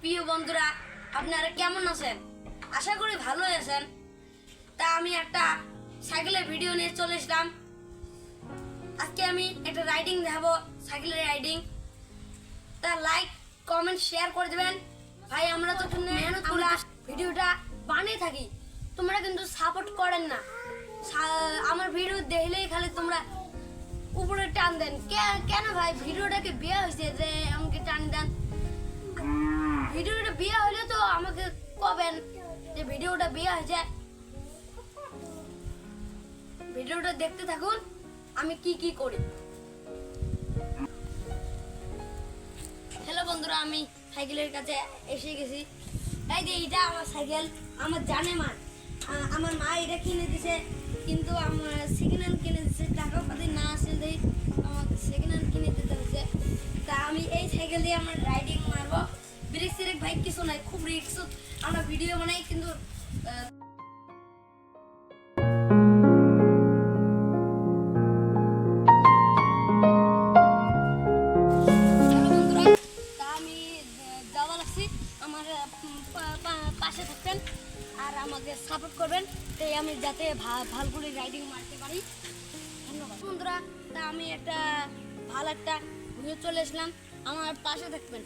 প্রিয় বন্ধুরা, আপনারা কেমন আছেন? আশা করি ভালো আছেন। তা আমি একটা সাইকেলের ভিডিও নিয়ে চলে এসলাম। আজকে আমি একটা রাইডিং দেখাবো, সাইকেলের রাইডিং। তা লাইক কমেন্ট শেয়ার করে দেবেন ভাই। আমরা তো মেহনত করে ভিডিওটা বানিয়ে থাকি, তোমরা কিন্তু সাপোর্ট করেন না। আমার ভিডিও দেখলেই খালি তোমরা উপরে টান দেন। কেন ভাই? ভিডিওটাকে বিয়ে হয়েছে যে আমাকে টান দেন। ভিডিওটা বিয়ে হলে তো আমাকে কবেন যে ভিডিওটা বিয়ে হয়েছে। ভিডিওটা দেখতে থাকুন আমি কি করি। হ্যালো বন্ধুরা, আমি সাইকেলের কাছে এসে গেছি। এই যে এটা আমার সাইকেল, আমার জানে মা। আমার মা এটা কিনে দিছে, কিন্তু আমার সেকেন্ড হ্যান্ড কিনে দিছে। টাকা পাতি না আসলে আমাকে সেকেন্ড হ্যান্ড কিনে দিতে হয়েছে। তা আমি এই সাইকেল দিয়ে আমার রাইডিং মারবো। ব্রেক সেরেক ভাই কিছু নাই, খুব রিক্স। আমরা ভিডিও বানাই কিন্তু আমার পাশে থাকবেন আর আমাকে সাপোর্ট করবেন, তাই আমি যাতে ভালো করে রাইডিং মারতে পারি। ধন্যবাদ বন্ধুরা। তা আমি একটা ভালো একটা ভিডিও চলে আসলাম, আমার পাশে থাকবেন।